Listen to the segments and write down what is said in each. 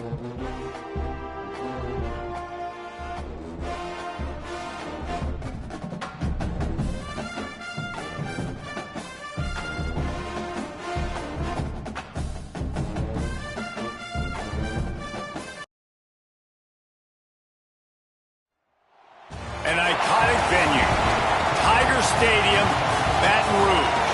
An iconic venue, Tiger Stadium, Baton Rouge.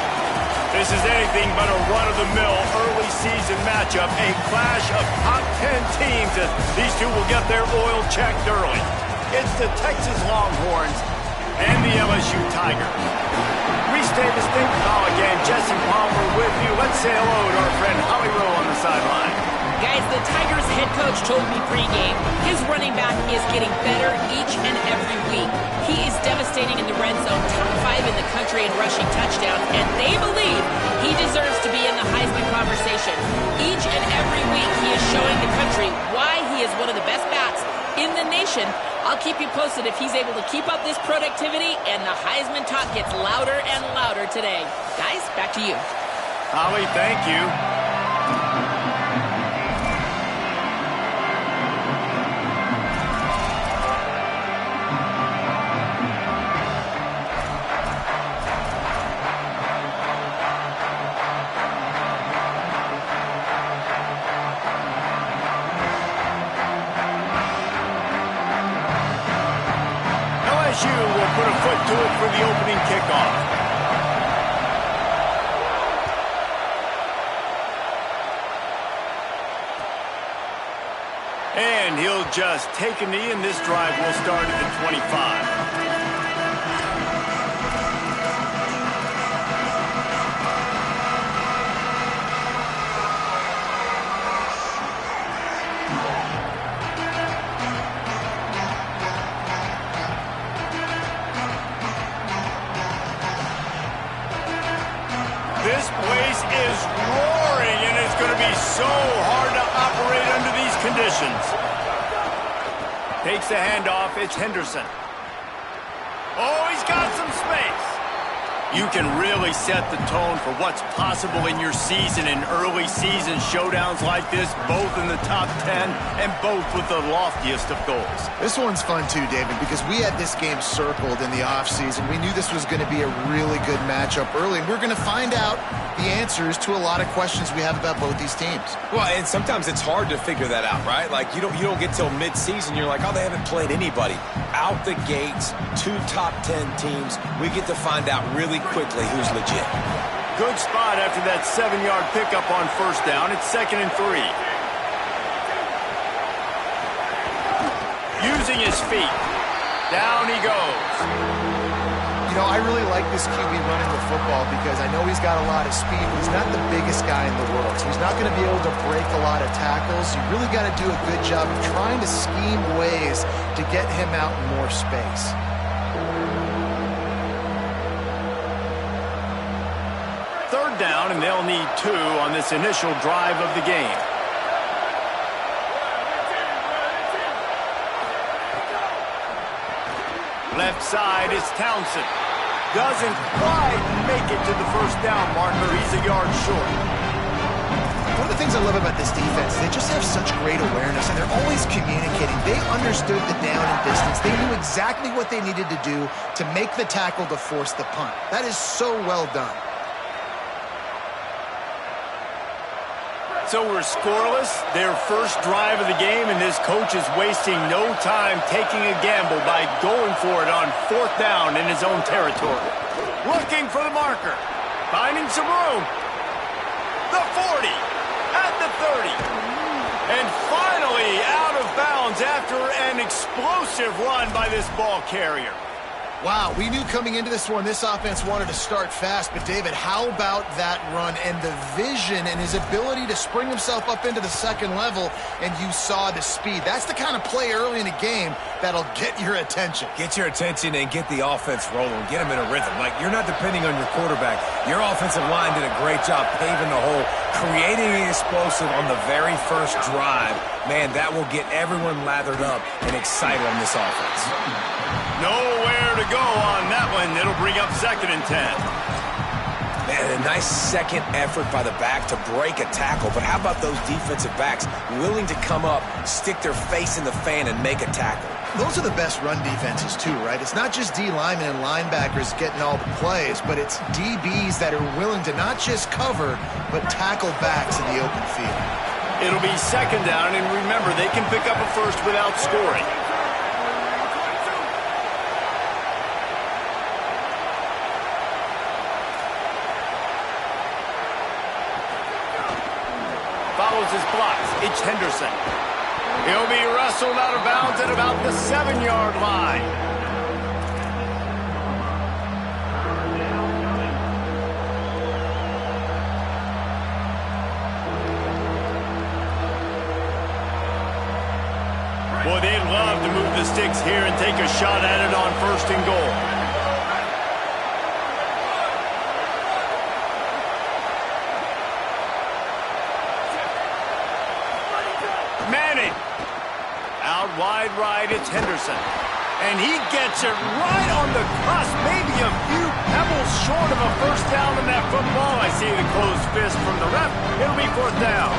This is anything but a run-of-the-mill early season matchup, a clash of top 10 teams as these two will get their oil checked early. It's the Texas Longhorns and the LSU Tigers. Restate the state call again. Jesse Palmer with you. Let's say hello to our friend Holly Rowe on the sideline. Guys, the Tigers head coach told me pregame his running back is getting better each and every week. He is devastating in the red zone, top 5 in the country in rushing touchdowns, and they believe he deserves to be in the Heisman conversation. Each and every week he is showing the country why he is one of the best bats in the nation. I'll keep you posted if he's able to keep up this productivity and the Heisman talk gets louder and louder today. Guys, back to you. Holly, thank you. LSU will put a foot to it for the opening kickoff. And he'll just take a knee, and this drive will start at the 25. This place is roaring, and it's going to be so hard to operate under these conditions. Takes the handoff. It's Henderson. Oh, he's got some space. You can really set the tone for what's possible in your season in early season showdowns like this, both in the top 10 and both with the loftiest of goals. This one's fun too, David, because we had this game circled in the offseason. We knew this was going to be a really good matchup early, and we're going to find out the answers to a lot of questions we have about both these teams. Well, and sometimes it's hard to figure that out, right? Like, you don't get till mid-season, you're like, oh, they haven't played anybody. Out the gates, 2 top 10 teams, we get to find out really quickly who's legit. Good spot after that 7-yard pickup on first down. It's 2nd and 3. Using his feet. Down he goes. You know, I really like this QB running the football because I know he's got a lot of speed, but he's not the biggest guy in the world. So he's not going to be able to break a lot of tackles. You really got to do a good job of trying to scheme ways to get him out in more space. Third down, and they'll need 2 on this initial drive of the game. Left side is Townsend. Doesn't quite make it to the first down marker. He's a yard short. One of the things I love about this defense, they just have such great awareness, and they're always communicating. They understood the down and distance. They knew exactly what they needed to do to make the tackle to force the punt. That is so well done. So we're scoreless, their first drive of the game, and this coach is wasting no time taking a gamble by going for it on 4th down in his own territory. Looking for the marker, finding some room. The 40, at the 30. And finally out of bounds after an explosive run by this ball carrier. Wow, we knew coming into this one, this offense wanted to start fast, but David, how about that run and the vision and his ability to spring himself up into the second level, and you saw the speed. That's the kind of play early in a game that'll get your attention. Get your attention and get the offense rolling. Get them in a rhythm. Like, you're not depending on your quarterback. Your offensive line did a great job paving the hole, creating an explosive on the very first drive. Man, that will get everyone lathered up and excited on this offense. Nowhere to go on that one. It'll bring up 2nd and 10. And a nice second effort by the back to break a tackle. But how about those defensive backs willing to come up, stick their face in the fan, and make a tackle? Those are the best run defenses too, right? It's not just D linemen and linebackers getting all the plays, but it's DBs that are willing to not just cover, but tackle backs in the open field. It'll be second down, and remember, they can pick up a first without scoring. Follows his blocks. It's Henderson. He'll be wrestled out of bounds at about the 7-yard line. Boy, they'd love to move the sticks here and take a shot at it on 1st and goal. Manning. Out wide right, it's Henderson. And he gets it right on the cusp, maybe a few pebbles short of a first down in that football. I see the closed fist from the ref. It'll be 4th down.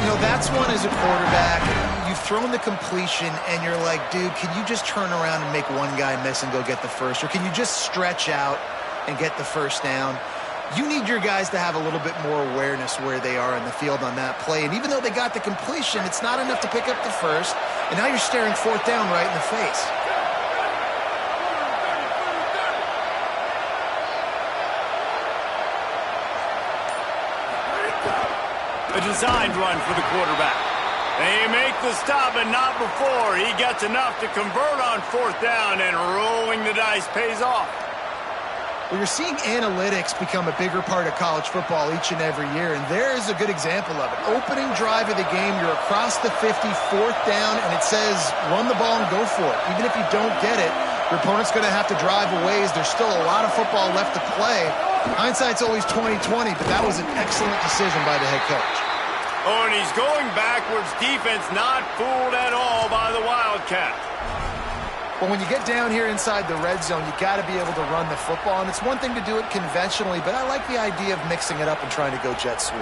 You know, that's one as a quarterback. You've thrown the completion, and you're like, dude, can you just turn around and make one guy miss and go get the first? Or can you just stretch out and get the first down? You need your guys to have a little bit more awareness where they are in the field on that play. And even though they got the completion, it's not enough to pick up the first. And now you're staring 4th down right in the face. A designed run for the quarterback. They make the stop, but not before he gets enough to convert on 4th down, and rolling the dice pays off. Well, you're seeing analytics become a bigger part of college football each and every year, and there is a good example of it. Opening drive of the game, you're across the 50, 4th down, and it says run the ball and go for it. Even if you don't get it, your opponent's going to have to drive a ways. There's still a lot of football left to play. Hindsight's always 20/20, but that was an excellent decision by the head coach. Oh, and he's going backwards. Defense not fooled at all by the Wildcat. Well, when you get down here inside the red zone, you got to be able to run the football, and it's one thing to do it conventionally, but I like the idea of mixing it up and trying to go jet sweep.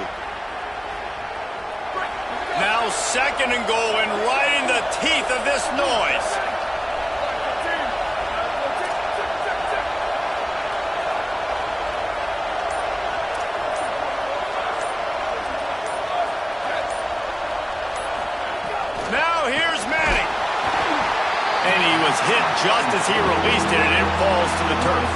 Now 2nd and goal, and right in the teeth of this noise. Now here's Manning. And he was hit just as he released it, and it falls to the turf.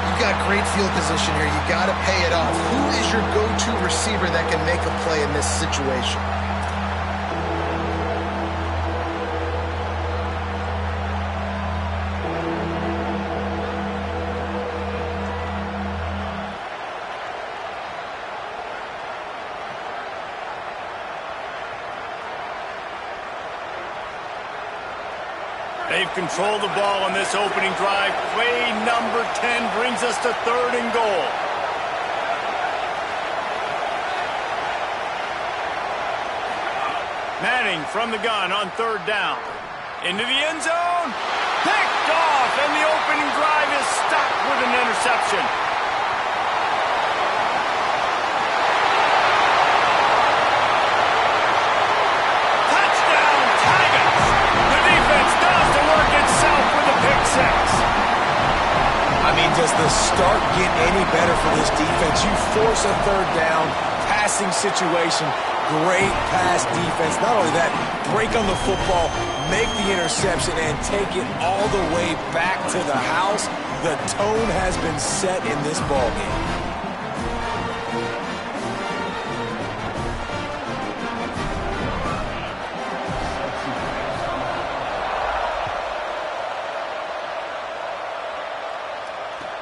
You've got great field position here. You got to pay it off. Who is your go-to receiver that can make a play in this situation? They've controlled the ball on this opening drive. Play number 10 brings us to 3rd and goal. Manning from the gun on 3rd down. Into the end zone. Picked off, and the opening drive is stopped with an interception. I mean, does the start get any better for this defense? You force a 3rd down, passing situation, great pass defense. Not only that, break on the football, make the interception, and take it all the way back to the house. The tone has been set in this ballgame.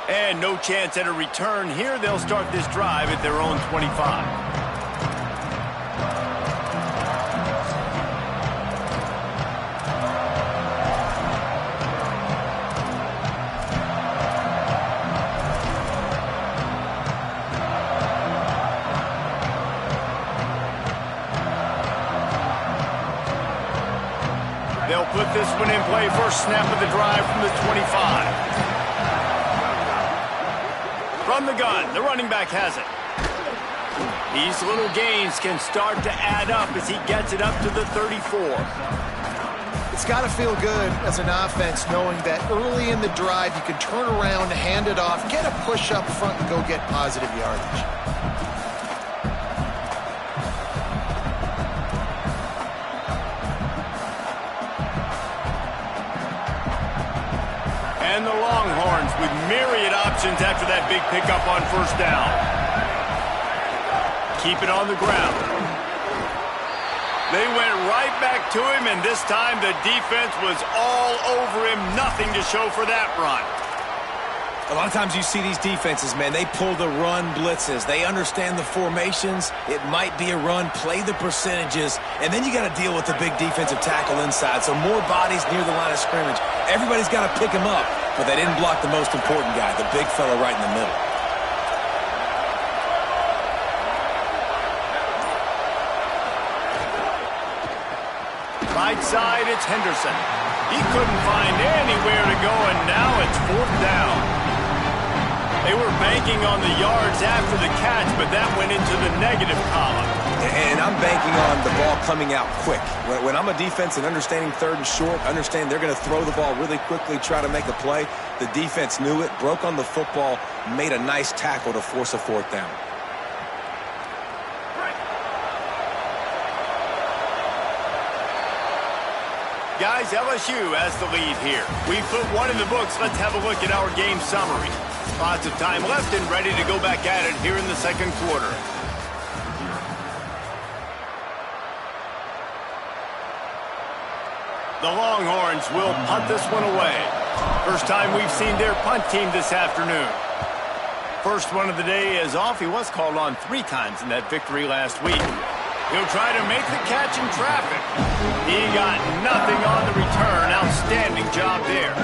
And no chance at a return here. They'll start this drive at their own 25. They'll put this one in play. First snap of the drive from the 25. From the gun, the running back has it. These little gains can start to add up as he gets it up to the 34. It's got to feel good as an offense knowing that early in the drive you can turn around, hand it off, get a push up front, and go get positive yardage. And the Longhorns with myriad options after that big pickup on first down. Keep it on the ground. They went right back to him, and this time the defense was all over him. Nothing to show for that run. A lot of times you see these defenses, man, they pull the run blitzes. They understand the formations. It might be a run, play the percentages, and then you got to deal with the big defensive tackle inside. So more bodies near the line of scrimmage. Everybody's got to pick him up, but they didn't block the most important guy, the big fella right in the middle. Right side, it's Henderson. He couldn't find anywhere to go, and now it's fourth down. They were banking on the yards after the catch, but that went into the negative column. And I'm banking on the ball coming out quick. When I'm a defense and understanding third and short, understand they're going to throw the ball really quickly, try to make a play. The defense knew it, broke on the football, made a nice tackle to force a fourth down. Guys, LSU has the lead here. We put one in the books. Let's have a look at our game summary. Lots of time left and ready to go back at it here in the second quarter. The Longhorns will punt this one away. First time we've seen their punt team this afternoon. First one of the day is off. He was called on 3 times in that victory last week. He'll try to make the catch in traffic. He got nothing on the return. Outstanding job there.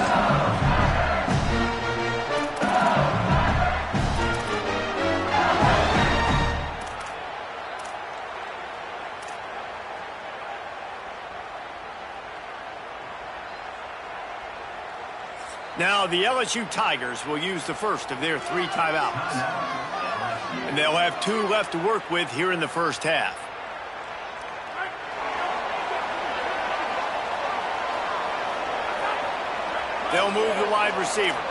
Now the LSU Tigers will use the first of their 3 timeouts. And they'll have 2 left to work with here in the first half. They'll move the wide receiver.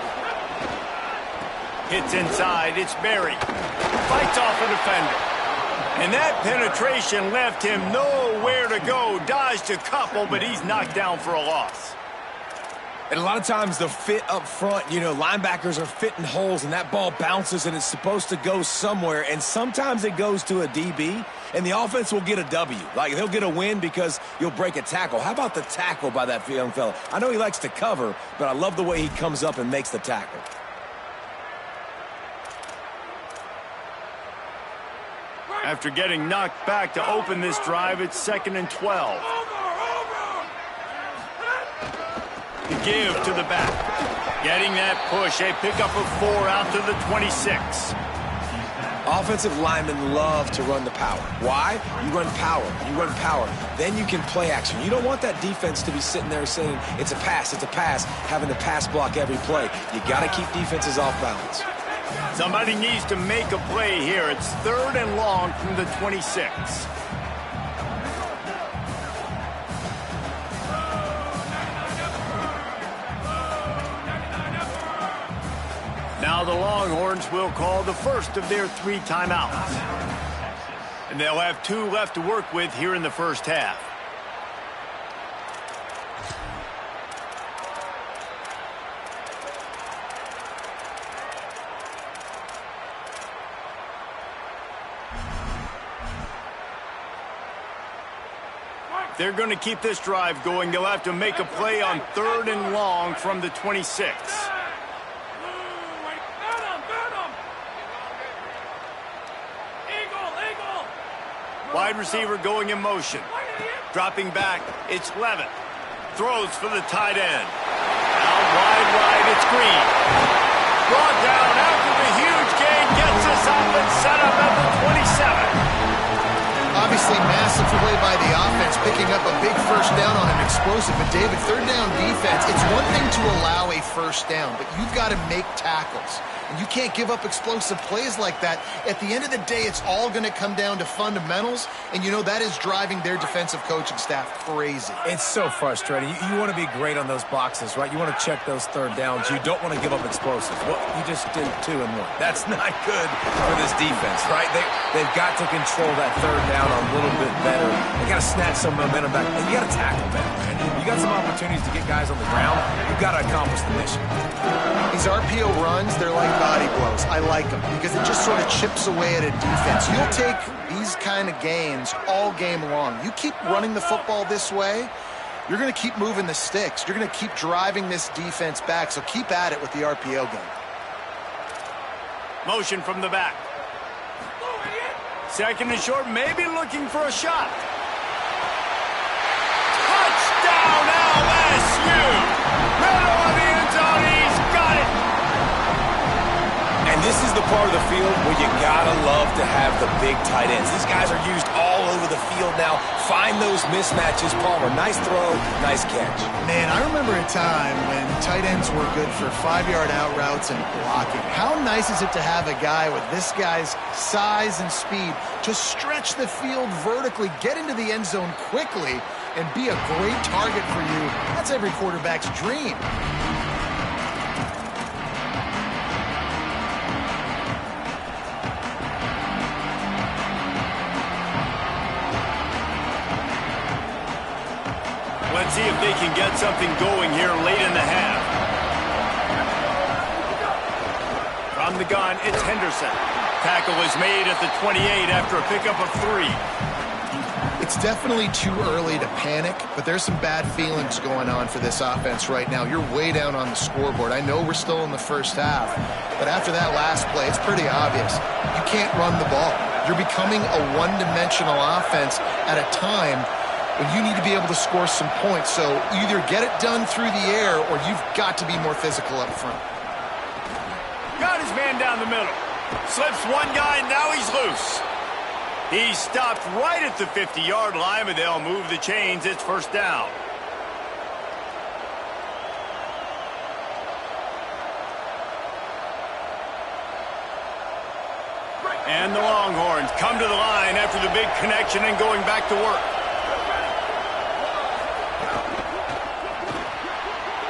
Hits inside. It's Berry. Fights off a defender. And that penetration left him nowhere to go. Dodged a couple, but he's knocked down for a loss. And a lot of times the fit up front, you know, linebackers are fitting holes and that ball bounces and it's supposed to go somewhere. And sometimes it goes to a DB and the offense will get a W. Like they'll get a win because you'll break a tackle. How about the tackle by that young fella? I know he likes to cover, but I love the way he comes up and makes the tackle. After getting knocked back to open this drive, it's 2nd and 12. To give to the back. Getting that push, a pickup of 4 out to the 26. Offensive linemen love to run the power. Why? You run power. You run power. Then you can play action. You don't want that defense to be sitting there saying, it's a pass, having to pass block every play. You got to keep defenses off balance. Somebody needs to make a play here. It's 3rd and long from the 26. Now the Longhorns will call the first of their 3 timeouts. And they'll have 2 left to work with here in the first half. They're going to keep this drive going. They'll have to make a play on 3rd and long from the 26. Wide receiver going in motion. Dropping back, it's Levitt. Throws for the tight end. Out wide right, it's Green. Brought down after the huge gain. Gets us up and set up at the 27. Obviously, massive play by the offense, picking up a big first down on an explosive. But, David, 3rd down defense, it's one thing to allow a first down, but you've got to make tackles. And you can't give up explosive plays like that. At the end of the day, it's all going to come down to fundamentals, and you know that is driving their defensive coaching staff crazy. It's so frustrating. You want to be great on those boxes, right? You want to check those third downs. You don't want to give up explosives. Well, you just did 2 and 1. That's not good for this defense, right? They've got to control that third down a little bit better. They got to snatch some momentum back. And you got to tackle better, man. You got some opportunities to get guys on the ground. You've got to accomplish the mission. These RPO runs, they're like body blows. I like them because it just sort of chips away at a defense. You'll take these kind of gains all game long. You keep running the football this way, you're going to keep moving the sticks. You're going to keep driving this defense back, so keep at it with the RPO game. Motion from the back. Second and short, maybe looking for a shot. Touchdown, LSU! Middle of the end zone, he's got it! And this is the part of the field where you gotta love to have the big tight ends. These guys are used all over the field now. Find those mismatches. Palmer, nice throw, nice catch. Man, I remember a time when tight ends were good for 5-yard out routes and blocking. How nice is it to have a guy with this guy's size and speed to stretch the field vertically, get into the end zone quickly, and be a great target for you? That's every quarterback's dream. Let's see if they can get something going here late in the half. From the gun, it's Henderson. Tackle is made at the 28 after a pickup of 3. It's definitely too early to panic, but there's some bad feelings going on for this offense right now. You're way down on the scoreboard. I know we're still in the first half, but after that last play, it's pretty obvious. You can't run the ball. You're becoming a one-dimensional offense at a time when you need to be able to score some points. So either get it done through the air or you've got to be more physical up front. Got his man down the middle. Slips one guy, now he's loose. He stopped right at the 50-yard line, but they'll move the chains. It's first down. And the Longhorns come to the line after the big connection and going back to work.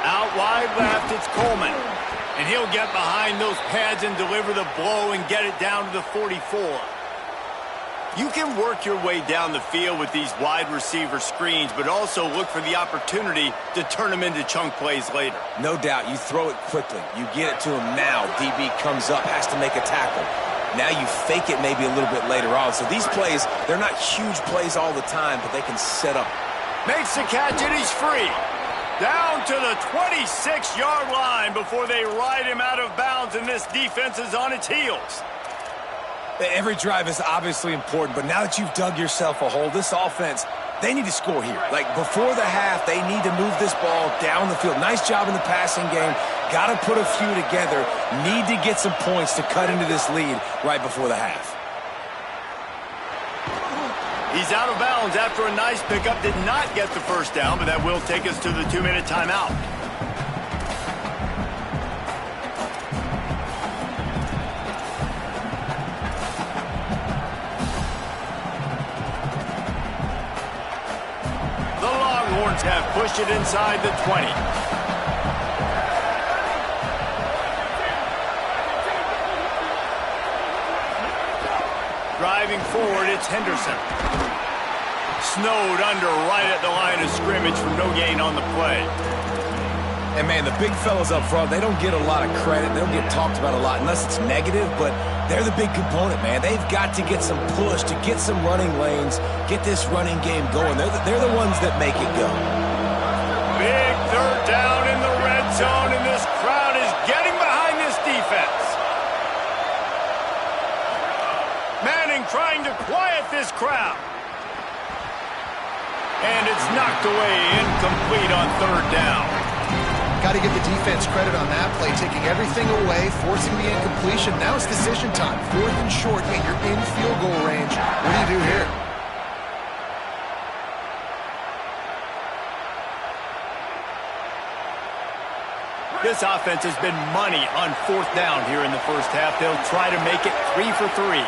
Out wide left, it's Coleman. And he'll get behind those pads and deliver the blow and get it down to the 44. You can work your way down the field with these wide receiver screens, but also look for the opportunity to turn them into chunk plays later. No doubt, you throw it quickly. You get it to him now. DB comes up, has to make a tackle. Now you fake it maybe a little bit later on. So these plays, they're not huge plays all the time, but they can set up. Makes the catch and he's free. Down to the 26-yard line before they ride him out of bounds, and this defense is on its heels. Every drive is obviously important, but now that you've dug yourself a hole, this offense, they need to score here. Like before the half, they need to move this ball down the field. Nice job in the passing game. Got to put a few together. Need to get some points to cut into this lead right before the half. He's out of bounds after a nice pickup. Did not get the first down, but that will take us to the 2-minute timeout. The Longhorns have pushed it inside the 20. Driving forward, it's Henderson. Snowed under right at the line of scrimmage for no gain on the play. And, man, the big fellas up front, they don't get a lot of credit. They don't get talked about a lot unless it's negative, but they're the big component, man. They've got to get some push, to get some running lanes, get this running game going. They're the ones that make it go. Big third down in the red zone, and this crowd is getting behind this defense. Manning trying to quiet this crowd. And it's knocked away, incomplete on third down. Got to give the defense credit on that play, taking everything away, forcing the incompletion. Now it's decision time. 4th and short, and you're in field goal range. What do you do here? This offense has been money on fourth down here in the first half. They'll try to make it 3 for 3.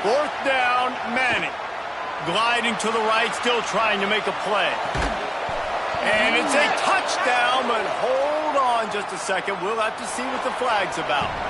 Fourth down, Manning. Gliding to the right, still trying to make a play. And it's a touchdown, but hold on just a second. We'll have to see what the flag's about.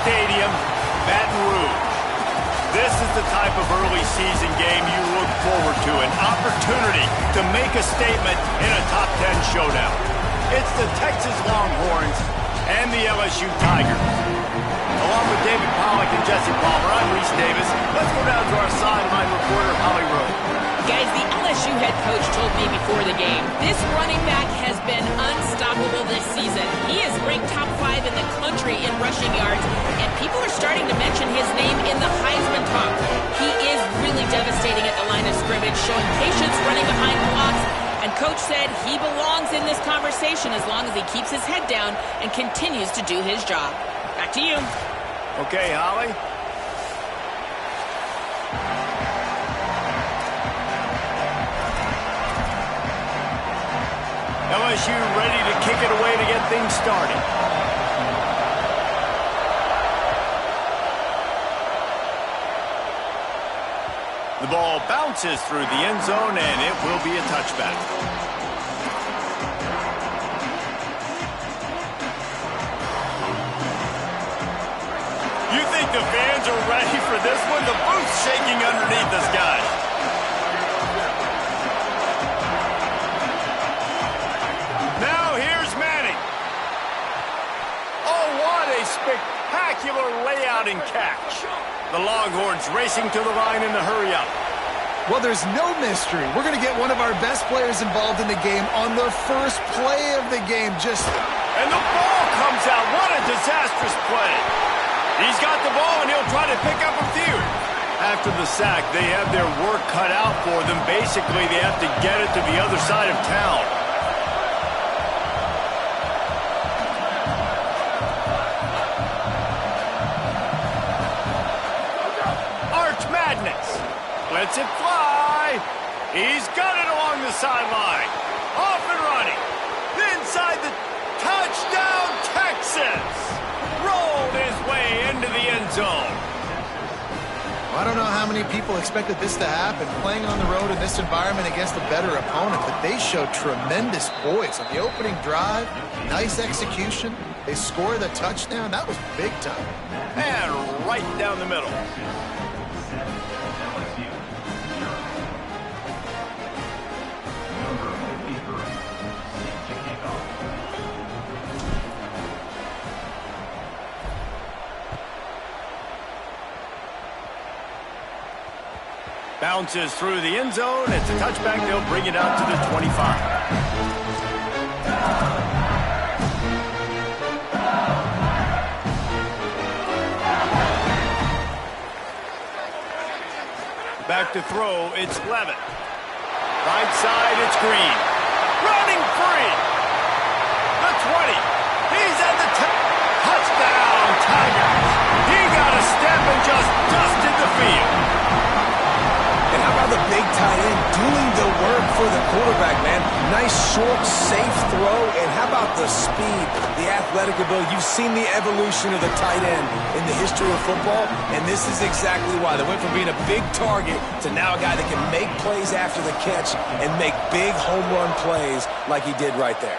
Stadium, Baton Rouge. This is the type of early season game you look forward to, an opportunity to make a statement in a top 10 showdown. It's the Texas Longhorns and the LSU Tigers. Along with David Pollack and Jesse Palmer, I'm Reese Davis. Let's go down to our sideline reporter, Holly Rowe. Guys, the LSU head coach told me before the game, this running back has been unstoppable this season. He is ranked top 5 in the country in rushing yards, and people are starting to mention his name in the Heisman talk. He is really devastating at the line of scrimmage, showing patience running behind blocks, and Coach said he belongs in this conversation as long as he keeps his head down and continues to do his job. Back to you. Okay, Holly. LSU ready to kick it away to get things started. The ball bounces through the end zone, and it will be a touchback. You think the fans are ready for this one? The booth's shaking underneath us, guys. Now here's Manning. Oh, what a spectacular layout and catch. The Longhorns racing to the line in the hurry-up. Well, there's no mystery. We're going to get one of our best players involved in the game on the first play of the game. And the ball comes out. What a disastrous play. He's got the ball, and he'll try to pick up a few. After the sack, they have their work cut out for them. Basically, they have to get it to the other side of town. Arch Madness. Lets it fly. He's got it along the sideline. Off and running. Inside the touchdown, Texas. Rolled his way into the end zone. I don't know how many people expected this to happen, playing on the road in this environment against a better opponent, but they showed tremendous poise on the opening drive. Nice execution. They score the touchdown. That was big time. And right down the middle. Bounces through the end zone. It's a touchback. They'll bring it out to the 25. Back to throw. It's Levitt. Right side, it's Green. Running free. The 20. He's at the touchdown, Tigers. He got a step and just dusted the field. And how about the big tight end doing the work for the quarterback, man? Nice, short, safe throw. And how about the speed, the athletic ability? You've seen the evolution of the tight end in the history of football, and this is exactly why. They went from being a big target to now a guy that can make plays after the catch and make big home run plays like he did right there.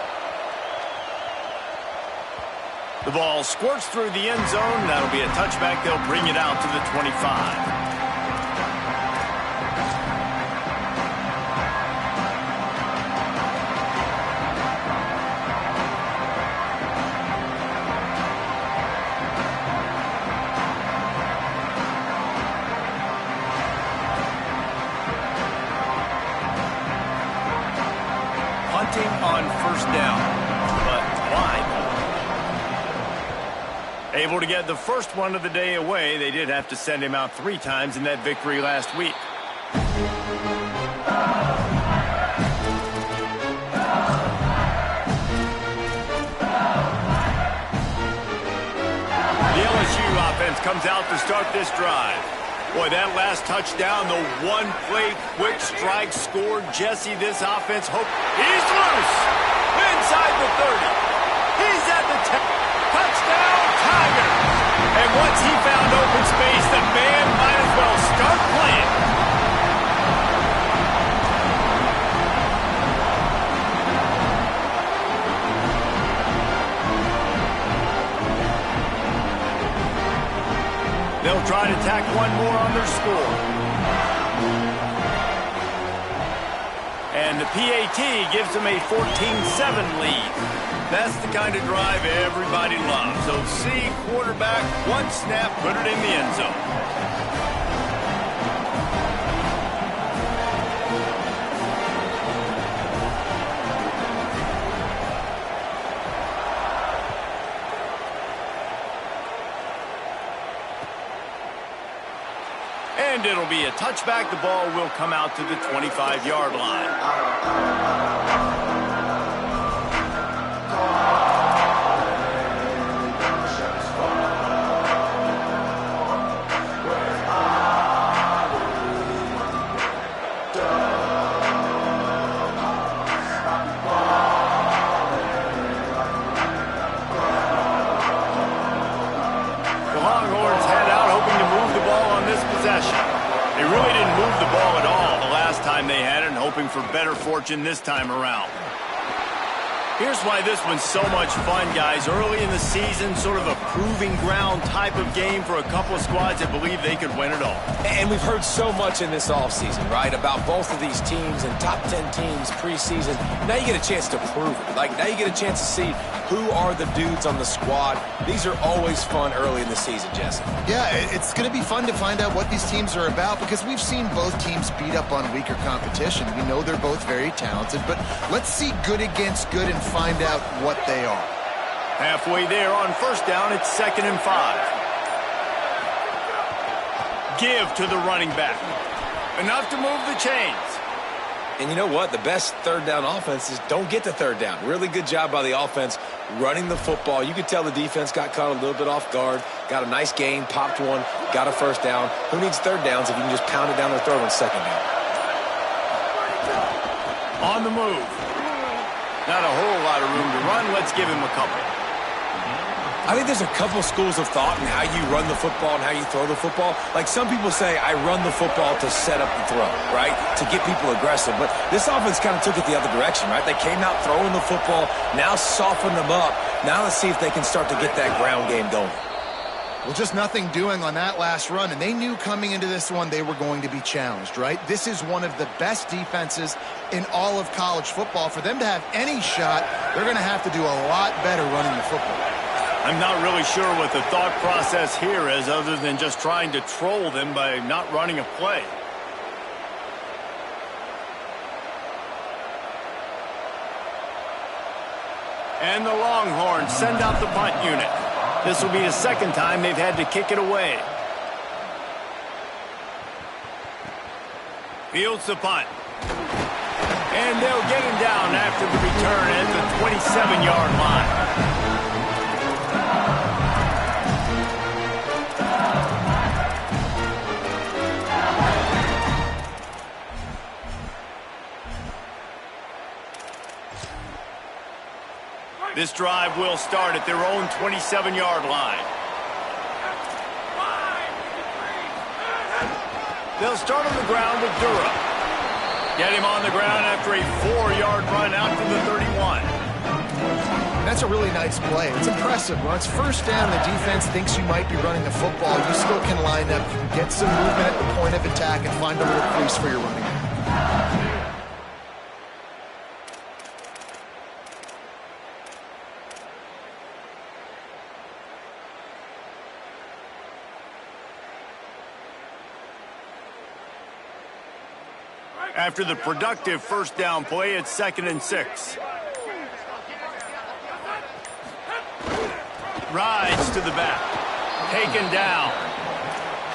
The ball squirts through the end zone. That'll be a touchback. They'll bring it out to the 25. On first down, but wide. Able to get the first one of the day away. They did have to send him out 3 times in that victory last week. The LSU offense comes out to start this drive. Boy, that last touchdown, the one-play quick strike scored Jesse. This offense he's loose inside the 30. He's at the 10. Touchdown, Tigers. And once he found open space, the man might as well start playing. They'll try to tack one more on their score. And the PAT gives them a 14-7 lead. That's the kind of drive everybody loves. So see, quarterback, one snap, put it in the end zone. And it'll be a touchback. The ball will come out to the 25-yard line. They really didn't move the ball at all the last time they had it, and hoping for better fortune this time around. Here's why this one's so much fun, guys. Early in the season, sort of a proving ground type of game for a couple of squads that believe they could win it all. And we've heard so much in this offseason, right, about both of these teams and top 10 teams preseason. Now you get a chance to prove it. Like, now you get a chance to see who are the dudes on the squad. These are always fun early in the season, Jesse. Yeah, it's going to be fun to find out what these teams are about because we've seen both teams beat up on weaker competition. We know they're both very talented, but let's see good against good and find out what they are. Halfway there on first down, it's 2nd and 5. Give to the running back. Enough to move the chains. And you know what? The best third down offense is don't get the third down. Really good job by the offense running the football. You could tell the defense got caught a little bit off guard, got a nice gain, popped one, got a first down. Who needs third downs if you can just pound it down their throat on second down? On the move. Not a whole lot of room to run. Let's give him a couple. I think there's a couple schools of thought in how you run the football and how you throw the football. Like some people say, I run the football to set up the throw, right? To get people aggressive. But this offense kind of took it the other direction, right? They came out throwing the football, now softened them up. Now let's see if they can start to get that ground game going. Well, just nothing doing on that last run, and they knew coming into this one they were going to be challenged, right? This is one of the best defenses in all of college football. For them to have any shot, they're going to have to do a lot better running the football. I'm not really sure what the thought process here is other than just trying to troll them by not running a play. And the Longhorns send out the punt unit. This will be the second time they've had to kick it away. Fields the punt. And they'll get him down after the return at the 27-yard line. This drive will start at their own 27-yard line. They'll start on the ground with Durham. Get him on the ground after a 4-yard run out to the 31. That's a really nice play. It's impressive. When it's first down, the defense thinks you might be running the football. You still can line up, you can get some movement at the point of attack, and find a little crease for your running back. After the productive first down play, it's 2nd and 6. Rides to the back. Taken down.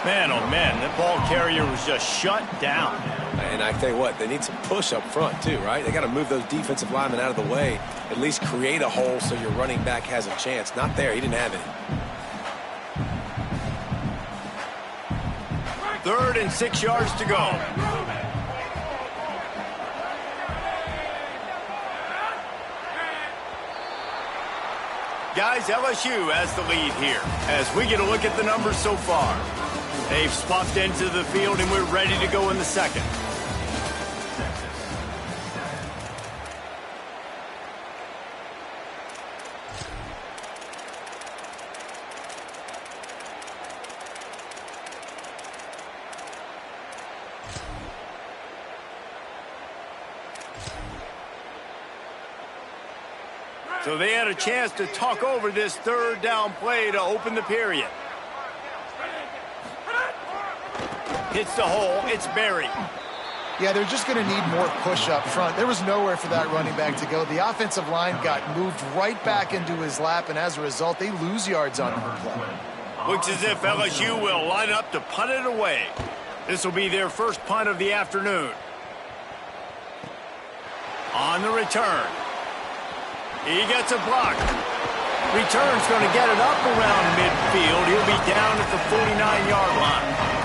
Man, oh man, that ball carrier was just shut down. And I tell you what, they need some push up front too, right? They got to move those defensive linemen out of the way, at least create a hole so your running back has a chance. Not there, he didn't have any. 3rd and 6 yards to go. Guys, LSU has the lead here as we get a look at the numbers so far. They've swapped into the field and we're ready to go in the second. So they had a chance to talk over this third down play to open the period. Hits the hole. It's buried. Yeah, they're just going to need more push up front. There was nowhere for that running back to go. The offensive line got moved right back into his lap, and as a result, they lose yards on the play. Looks as if LSU will line up to punt it away. This will be their first punt of the afternoon. On the return. He gets a block. Return's going to get it up around midfield. He'll be down at the 49-yard line.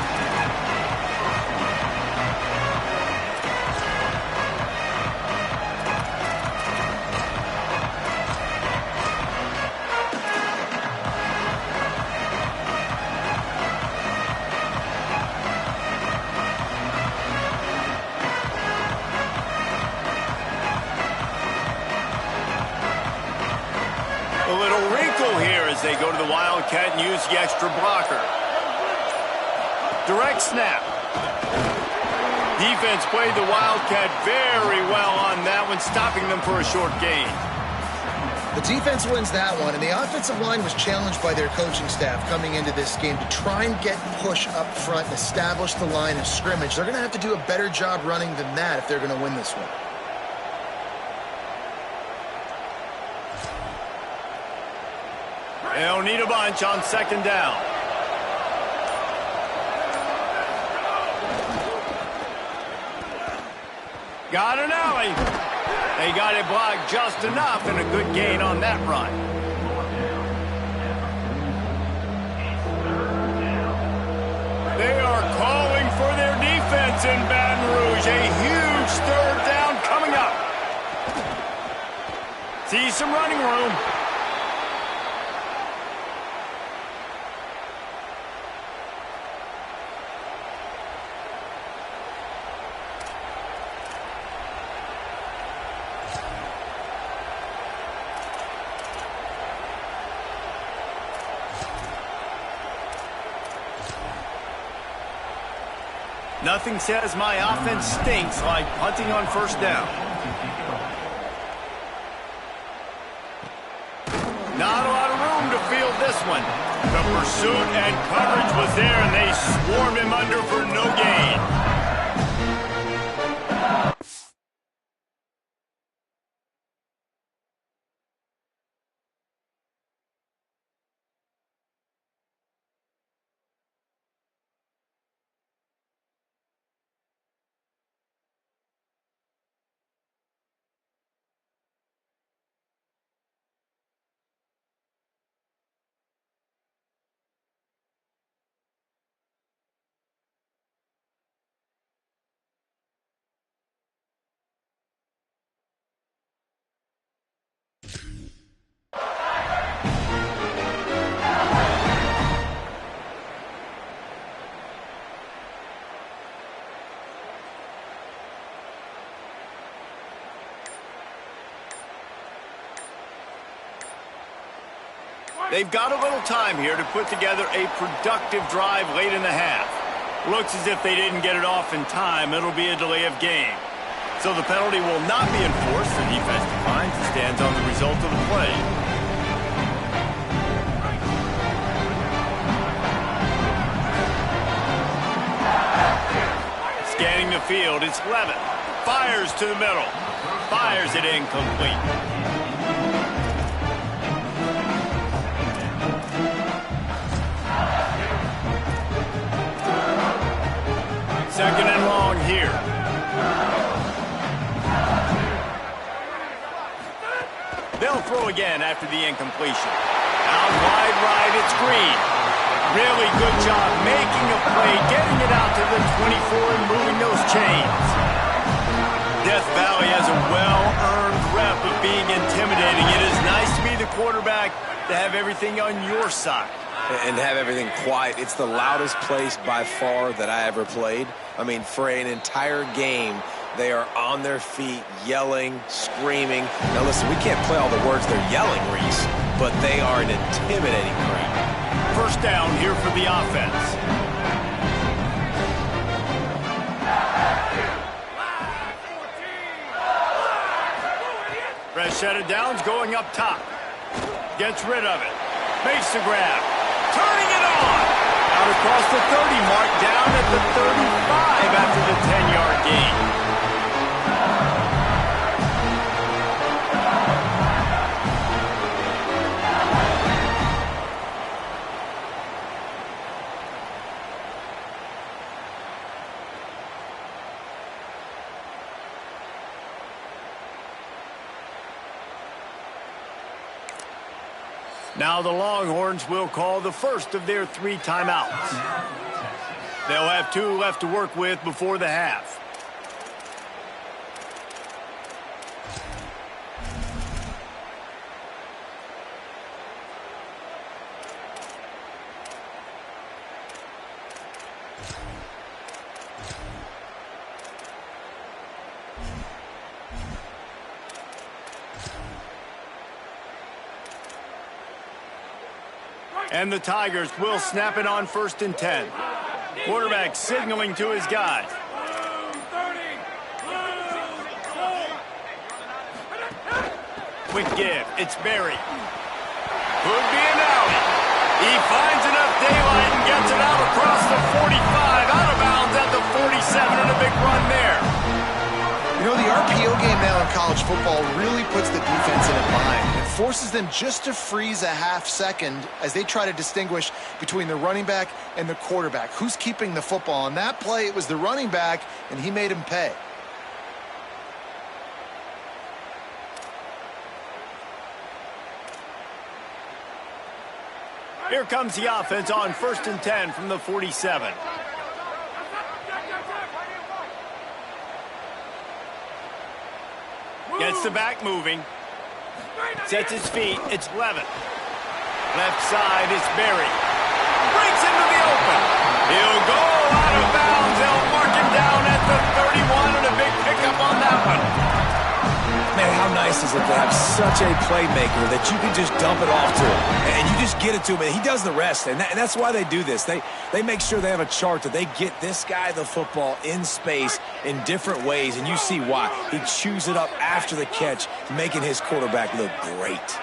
They go to the Wildcat and use the extra blocker. Direct snap. Defense played the Wildcat very well on that one, stopping them for a short gain. The defense wins that one, and the offensive line was challenged by their coaching staff coming into this game to try and get push up front and establish the line of scrimmage. They're going to have to do a better job running than that if they're going to win this one. They'll need a bunch on second down. Got an alley. They got it blocked just enough, and a good gain on that run. They are calling for their defense in Baton Rouge. A huge third down coming up. See some running room. Nothing says my offense stinks like punting on first down. Not a lot of room to field this one. The pursuit and coverage was there, and they swarmed him under for no gain. They've got a little time here to put together a productive drive late in the half. Looks as if they didn't get it off in time. It'll be a delay of game. So the penalty will not be enforced. The defense declines and stands on the result of the play. Scanning the field, it's Levin. Fires to the middle. Fires it incomplete. Second and long here. They'll throw again after the incompletion. Out wide right, it's Green. Really good job making a play, getting it out to the 24 and moving those chains. Death Valley has a well-earned rep of being intimidating. It is nice to be the quarterback, to have everything on your side. And have everything quiet. It's the loudest place by far that I ever played. I mean, for an entire game, they are on their feet, yelling, screaming. Now, listen, we can't play all the words they're yelling, Reese, but they are an intimidating crowd. First down here for the offense. set of downs going up top. Gets rid of it. Makes the grab. Turning it on. Out across the 30 mark, down at the 35 after the 10-yard gain. Now the Longhorns will call the first of their 3 timeouts. They'll have 2 left to work with before the half. And the Tigers will snap it on 1st and 10. Quarterback signaling to his guys. Quick give. It's Berry. Could be an alley. He finds enough daylight and gets it out across the 45. Out of bounds at the 47 and a big run there. You know, the RPO game now in college football really puts the defense in a bind. It forces them just to freeze a half second as they try to distinguish between the running back and the quarterback. Who's keeping the football? On that play, it was the running back, and he made him pay. Here comes the offense on 1st and 10 from the 47. Gets the back moving. Sets his feet. It's Levin. Left side is Berry. Breaks into the open. He'll go out of bounds. They'll mark him down at the 31 and a big pickup on that one. Man, how nice is it to have such a playmaker that you can just dump it off to him, and you just get it to him, and he does the rest, and that's why they do this. They make sure they have a chart that they get this guy the football in space in different ways, and you see why. He chews it up after the catch, making his quarterback look great.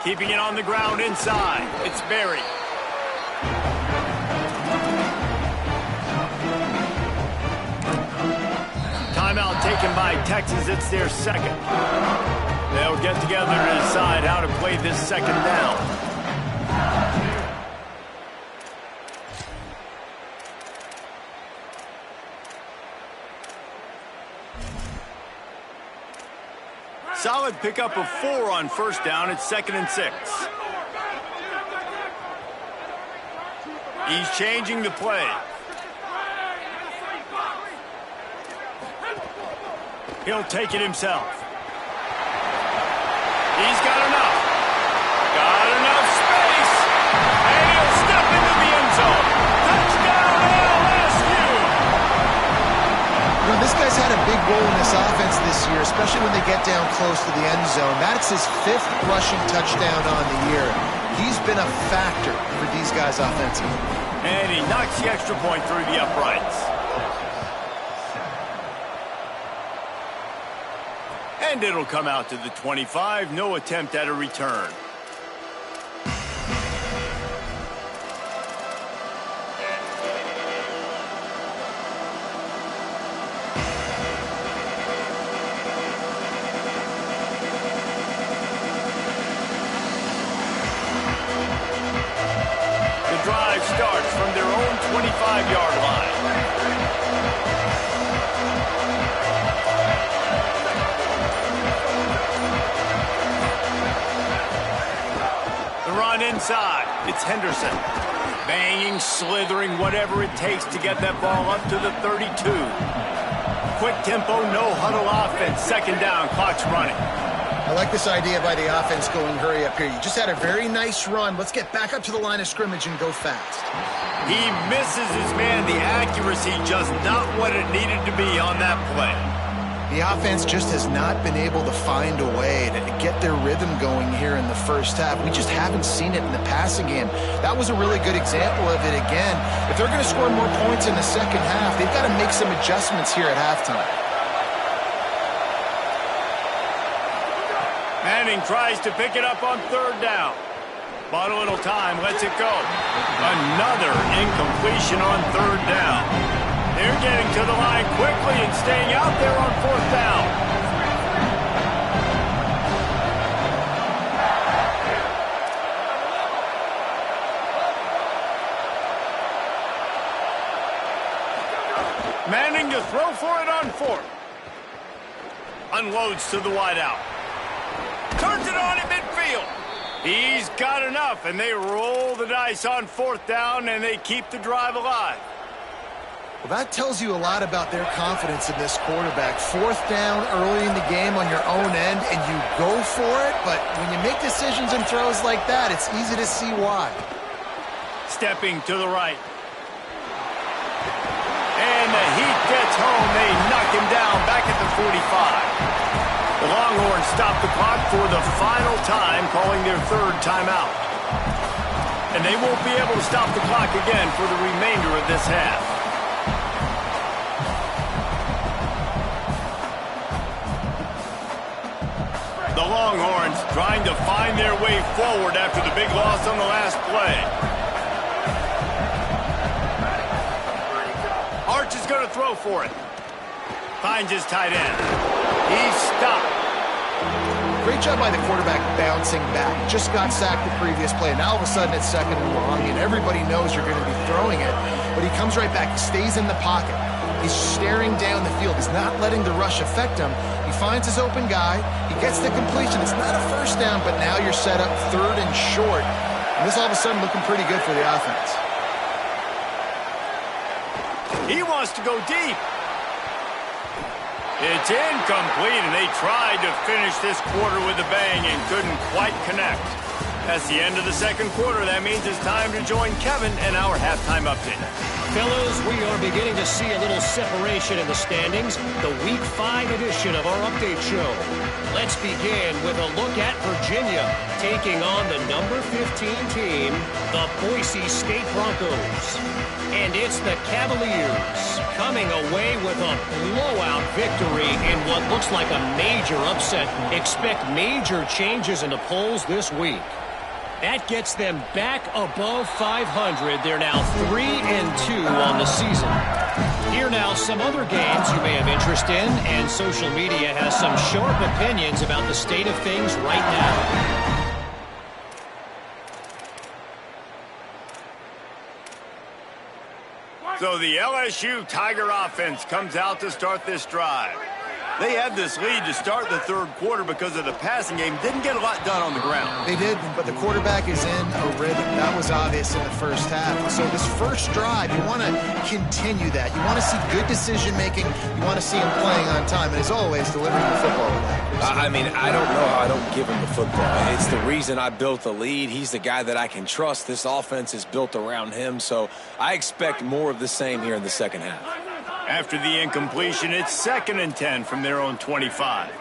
Keeping it on the ground inside. It's Berry. Timeout taken by Texas. It's their second. They'll get together to decide how to play this second down. Solid pickup of 4 on 1st down. It's 2nd and 6. He's changing the play. He'll take it himself. He's got enough. Got enough space. And he'll step into the end zone. Touchdown LSU. You know, this guy's had a big role in this offense this year, especially when they get down close to the end zone. That's his 5th rushing touchdown on the year. He's been a factor for these guys offensively. And he knocks the extra point through the uprights. And it'll come out to the 25. No attempt at a return. Drive starts from their own 25-yard line. The run inside. It's Henderson. Banging, slithering, whatever it takes to get that ball up to the 32. Quick tempo, no huddle offense. 2nd down, clock's running. I like this idea by the offense going hurry up here. You just had a very nice run. Let's get back up to the line of scrimmage and go fast. He misses his man. The accuracy just not what it needed to be on that play. The offense just has not been able to find a way to get their rhythm going here in the first half. We just haven't seen it in the passing game. That was a really good example of it again. If they're going to score more points in the second half, they've got to make some adjustments here at halftime. Manning tries to pick it up on third down. Bought a little time, lets it go. Another incompletion on third down. They're getting to the line quickly and staying out there on fourth down. Manning to throw for it on fourth. Unloads to the wideout. Turns it on in midfield. He's got enough, and they roll the dice on fourth down, and they keep the drive alive. Well, that tells you a lot about their confidence in this quarterback. Fourth down early in the game on your own end, and you go for it, but when you make decisions and throws like that, it's easy to see why. Stepping to the right. And the heat gets home. They knock him down back at the 45. The Longhorns stop the clock for the final time, calling their third timeout. And they won't be able to stop the clock again for the remainder of this half. The Longhorns trying to find their way forward after the big loss on the last play. Arch is going to throw for it. Finds his tight end. He's stopped. Great job by the quarterback bouncing back. Just got sacked the previous play. Now all of a sudden it's second and long, and everybody knows you're going to be throwing it. But he comes right back. He stays in the pocket. He's staring down the field. He's not letting the rush affect him. He finds his open guy. He gets the completion. It's not a first down, but now you're set up third and short. And this all of a sudden looking pretty good for the offense. He wants to go deep. It's incomplete, and they tried to finish this quarter with a bang and couldn't quite connect. That's the end of the second quarter. That means it's time to join Kevin and our halftime update. Fellows, we are beginning to see a little separation in the standings. The Week 5 edition of our update show. Let's begin with a look at Virginia taking on the number 15 team, the Boise State Broncos. And it's the Cavaliers coming away with a blowout victory in what looks like a major upset. Expect major changes in the polls this week. That gets them back above 500. They're now 3-2 on the season. Here now some other games you may have interest in, and social media has some sharp opinions about the state of things right now. So the LSU Tiger offense comes out to start this drive. They had this lead to start the third quarter because of the passing game. Didn't get a lot done on the ground. They did, but the quarterback is in a rhythm. That was obvious in the first half. And so this first drive, you want to continue that. You want to see good decision-making. You want to see him playing on time. And as always, delivering the football with accuracy. I mean, I don't know how I don't give him the football. It's the reason I built the lead. He's the guy that I can trust. This offense is built around him. So I expect more of the same here in the second half. After the incompletion, it's 2nd and 10 from their own 25.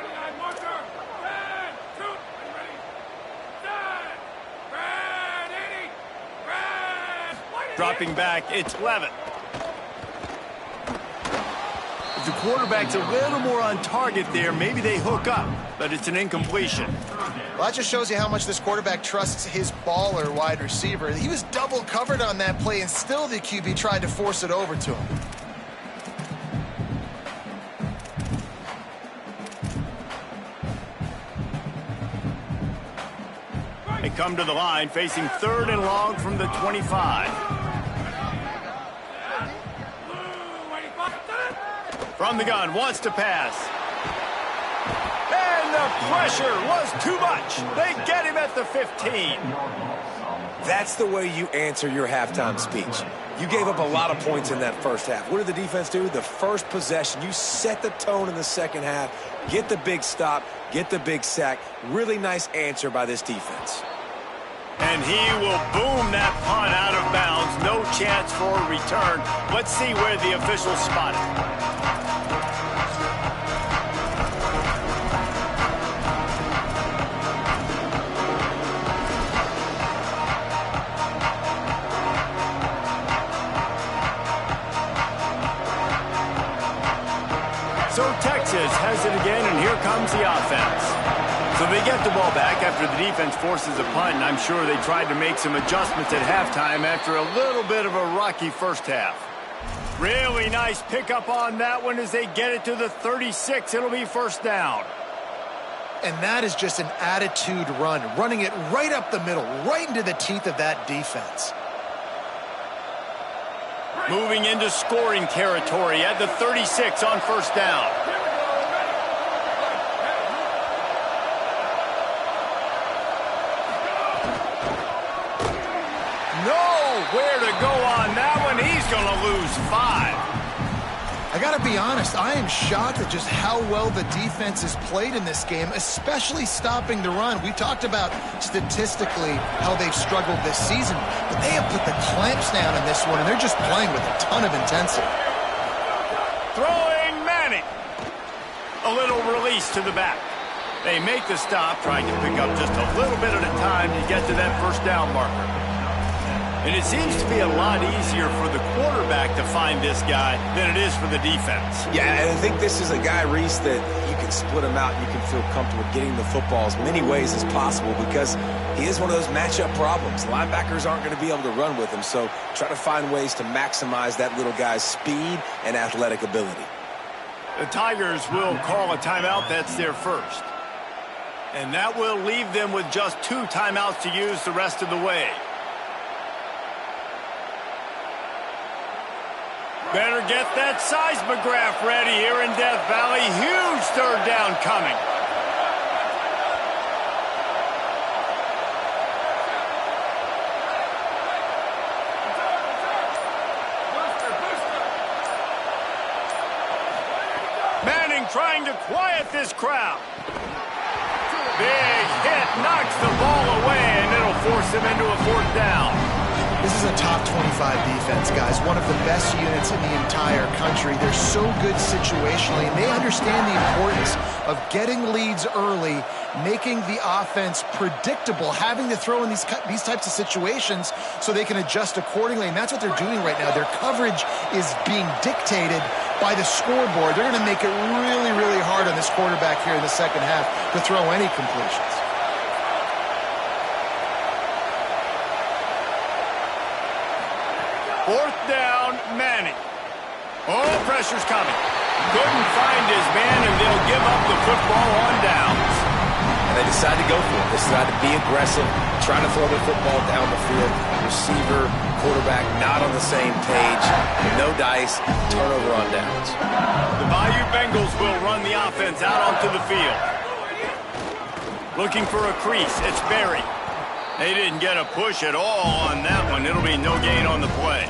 Dropping back, it's Levitt. If the quarterback's a little more on target there, maybe they hook up, but it's an incompletion. Well, that just shows you how much this quarterback trusts his baller wide receiver. He was double covered on that play, and still the QB tried to force it over to him. They come to the line, facing 3rd and long from the 25. From the gun, wants to pass. And the pressure was too much. They get him at the 15. That's the way you answer your halftime speech. You gave up a lot of points in that first half. What did the defense do? The first possession, you set the tone in the second half. Get the big stop, get the big sack. Really nice answer by this defense. And he will boom that punt out of bounds. No chance for a return. Let's see where the officials spot it. So Texas has it again, and here comes the offense. So they get the ball back after the defense forces a punt, and I'm sure they tried to make some adjustments at halftime after a little bit of a rocky first half. Really nice pickup on that one as they get it to the 36. It'll be first down. And that is just an attitude run, running it right up the middle, right into the teeth of that defense. Moving into scoring territory at the 36 on first down. Nowhere to go on that one. He's going to lose 5. I got to be honest, I am shocked at just how well the defense has played in this game, especially stopping the run. We talked about statistically how they've struggled this season, but they have put the clamps down in this one, and they're just playing with a ton of intensity. Throwing Manning. A little release to the back. They make the stop, trying to pick up just a little bit at a time to get to that first down marker. And it seems to be a lot easier for the quarterback to find this guy than it is for the defense. Yeah, and I think this is a guy, Reese, that you can split him out. You can feel comfortable getting the football as many ways as possible because he is one of those matchup problems. Linebackers aren't going to be able to run with him, so try to find ways to maximize that little guy's speed and athletic ability. The Tigers will call a timeout. That's their first. And that will leave them with just 2 timeouts to use the rest of the way. Better get that seismograph ready here in Death Valley. Huge third down coming. Manning trying to quiet this crowd. Big hit, knocks the ball away, and it'll force them into a 4th down. This is a top 25 defense, guys. One of the best units in the entire country. They're so good situationally, and they understand the importance of getting leads early, making the offense predictable, having to throw in these types of situations so they can adjust accordingly, and that's what they're doing right now. Their coverage is being dictated by the scoreboard. They're going to make it really, really hard on this quarterback here in the second half to throw any completions. Fourth down, Manning. Oh, pressure's coming. Couldn't find his man, and they'll give up the football on downs. And they decide to go for it. They decide to be aggressive, trying to throw the football down the field. Receiver, quarterback not on the same page. No dice, turnover on downs. The Bayou Bengals will run the offense out onto the field. Looking for a crease. It's Berry. They didn't get a push at all on that one. It'll be no gain on the play.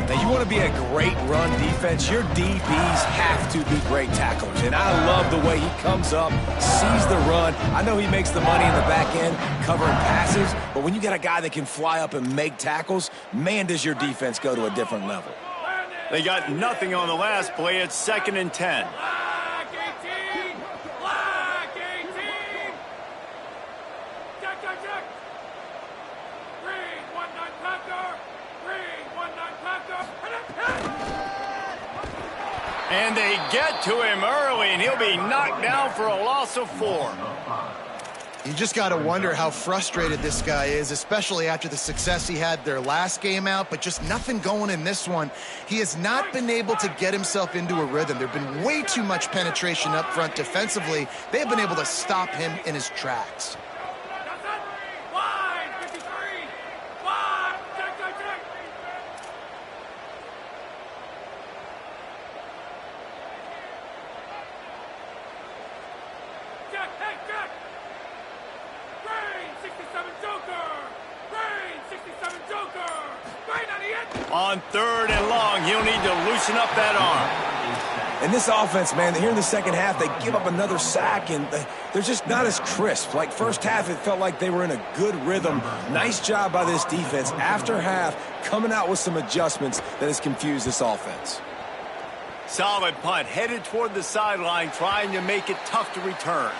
Now, you want to be a great run defense, your DBs have to be great tacklers. And I love the way he comes up, sees the run. I know he makes the money in the back end covering passes, but when you got a guy that can fly up and make tackles, man, does your defense go to a different level. They got nothing on the last play. It's 2nd and 10. And they get to him early, and he'll be knocked down for a loss of 4. You just got to wonder how frustrated this guy is, especially after the success he had their last game out, but just nothing going in this one. He has not been able to get himself into a rhythm. There have been way too much penetration up front defensively. They have been able to stop him in his tracks. On 3rd and long, he'll need to loosen up that arm. And this offense, man, here in the second half, they give up another sack, and they're just not as crisp. Like first half, it felt like they were in a good rhythm. Nice job by this defense. After half, coming out with some adjustments that has confused this offense. Solid punt, headed toward the sideline, trying to make it tough to return.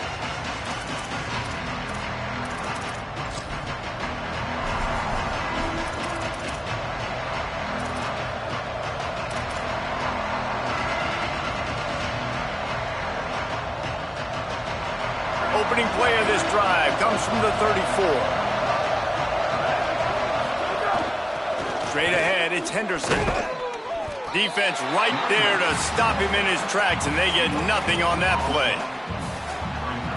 opening play of this drive comes from the 34. Straight ahead, it's Henderson. Defense right there to stop him in his tracks, and they get nothing on that play.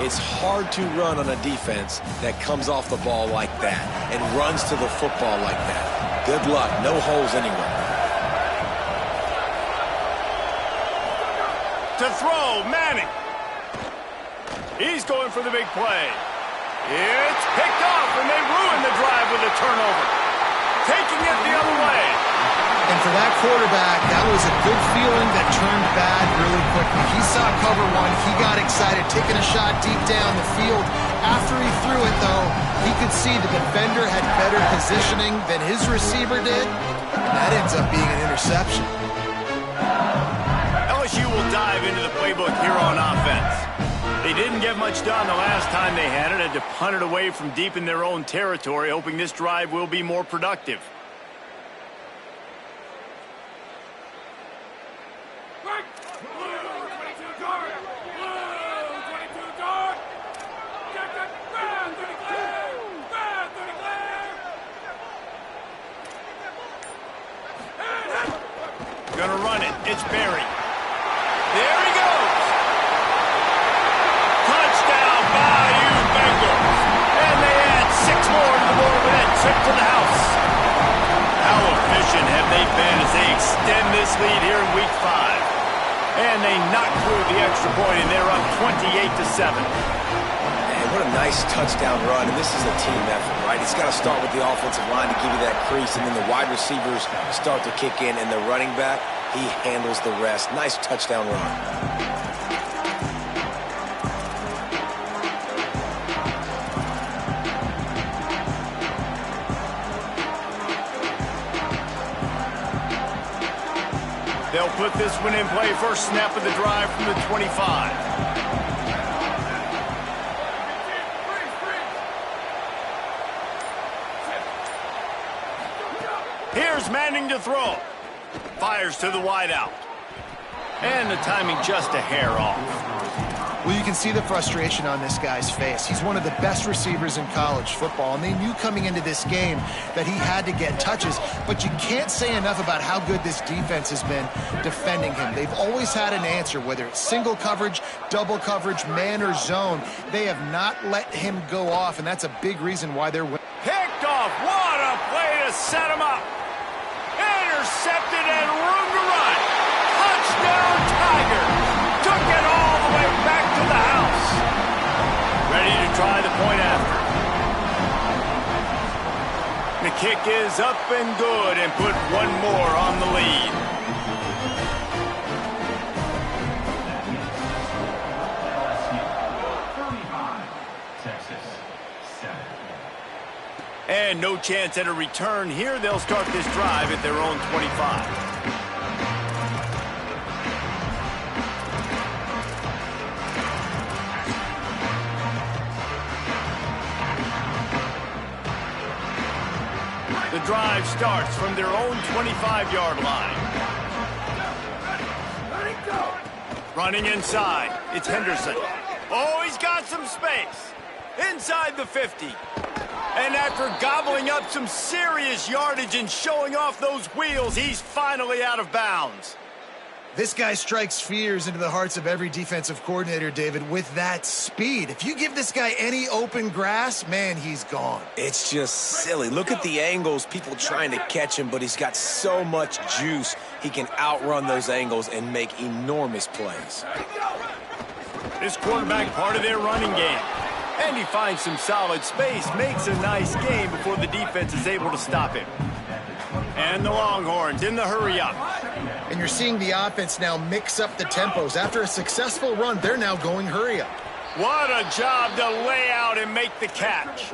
It's hard to run on a defense that comes off the ball like that and runs to the football like that. Good luck. No holes anywhere. To throw, Manning. He's going for the big play. It's picked off, and they ruin the drive with a turnover. Taking it the other way. And for that quarterback, that was a good feeling that turned bad really quickly. He saw cover one. He got excited, taking a shot deep down the field. After he threw it, though, he could see the defender had better positioning than his receiver did. And that ends up being an interception. LSU will dive into the playbook here on offense. They didn't get much done the last time they had it. Had to punt it away from deep in their own territory, hoping this drive will be more productive. Gonna run it. It's Barry. There he goes. Touchdown, Bayou Bengals. And they add 6 more to the board with that trip to the house. How efficient have they been as they extend this lead here in Week 5? And they knock through the extra point, and they're up 28-7. What a nice touchdown run, and this is a team effort, right? It's got to start with the offensive line to give you that crease, and then the wide receivers start to kick in, and the running back, he handles the rest. Nice touchdown run. They'll put this one in play. First snap of the drive from the 25. Here's Manning to throw. Fires to the wideout. And the timing just a hair off. Well, you can see the frustration on this guy's face. He's one of the best receivers in college football, and they knew coming into this game that he had to get touches, but you can't say enough about how good this defense has been defending him. They've always had an answer, whether it's single coverage, double coverage, man or zone. They have not let him go off, and that's a big reason why they're winning. Picked off. What a play to set him up. Intercepted and room to run. Touchdown, Tigers. Took it all the way back to the house. Ready to try the point after. The kick is up and good and put one more on the lead. And no chance at a return here. They'll start this drive at their own 25. The drive starts from their own 25-yard line. Running inside, it's Henderson. Oh, he's got some space. Inside the 50. And after gobbling up some serious yardage and showing off those wheels, he's finally out of bounds. This guy strikes fears into the hearts of every defensive coordinator, David, with that speed. If you give this guy any open grass, man, he's gone. It's just silly. Look at the angles, people trying to catch him, but he's got so much juice. He can outrun those angles and make enormous plays. This quarterback part of their running game. And he finds some solid space, makes a nice game before the defense is able to stop him. And the Longhorns in the hurry-up. And you're seeing the offense now mix up the tempos. After a successful run, they're now going hurry-up. What a job to lay out and make the catch.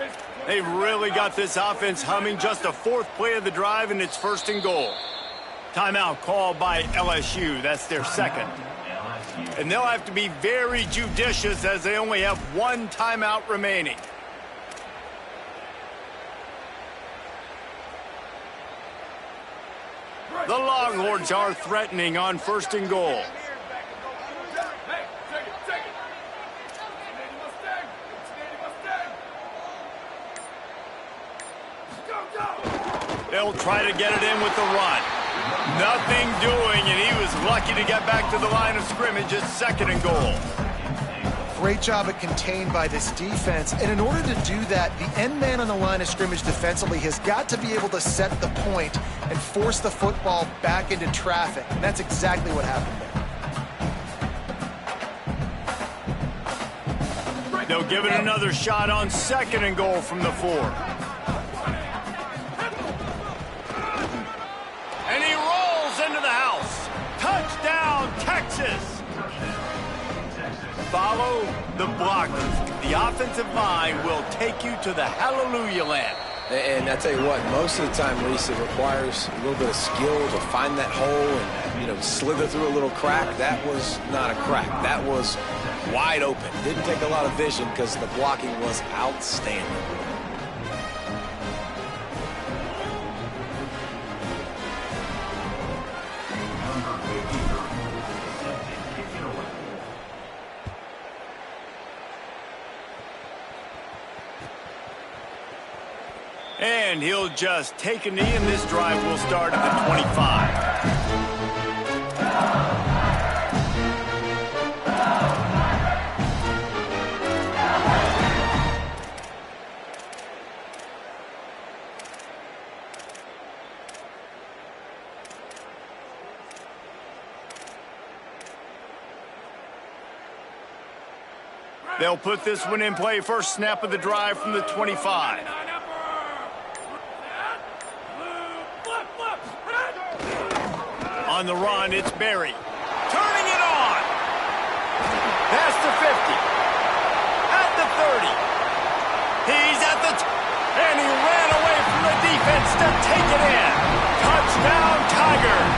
They've really got this offense humming. Just a 4th play of the drive, and it's 1st and goal. Timeout called by LSU. That's their 2nd. And they'll have to be very judicious as they only have 1 timeout remaining. The Longhorns are threatening on 1st and goal. They'll try to get it in with the run. Nothing doing, and he was lucky to get back to the line of scrimmage at 2nd and goal. Great job at contained by this defense. And in order to do that, the end man on the line of scrimmage defensively has got to be able to set the point and force the football back into traffic. And that's exactly what happened there. They'll give it another shot on 2nd and goal from the 4. And he rolls into the house. Touchdown, Texas! Follow the blockers. The offensive line will take you to the hallelujah land. And I tell you what, most of the time, Reese, it requires a little bit of skill to find that hole and, slither through a little crack. That was not a crack. That was wide open. Didn't take a lot of vision because the blocking was outstanding. And he'll just take a knee, and this drive will start at the 25. They'll put this one in play. First snap of the drive from the 25. On the run, it's Berry. Turning it on. Past the 50. At the 30. He's at the... and he ran away from the defense to take it in. Touchdown, Tigers.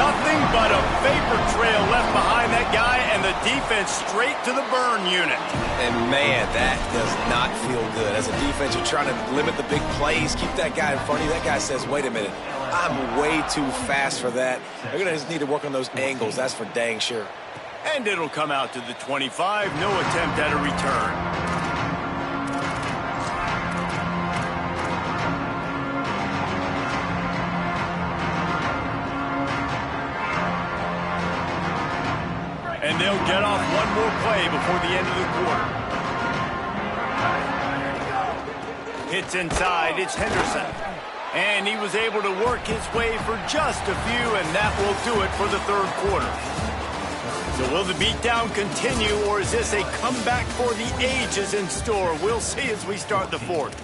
Nothing but a vapor trail left behind that guy, and the defense straight to the burn unit. And, man, that does not feel good. As a defense, you're trying to limit the big plays, keep that guy in front of you. That guy says, wait a minute, I'm way too fast for that. They're going to just need to work on those angles. That's for dang sure. And it'll come out to the 25. No attempt at a return. And they'll get off one more play before the end of the quarter. Hits inside. It's Henderson. And he was able to work his way for just a few, and that will do it for the 3rd quarter. So will the beatdown continue, or is this a comeback for the ages in store? We'll see as we start the 4th.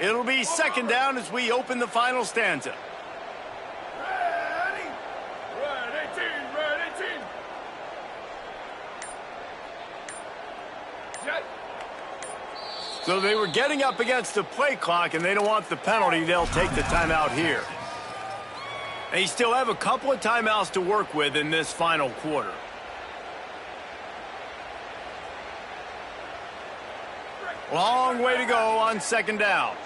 It'll be 2nd down as we open the final stanza. Ready. Red 18. Jet. So they were getting up against the play clock, and they don't want the penalty. They'll take the timeout here. They still have a couple of timeouts to work with in this final quarter. Long way to go on 2nd down.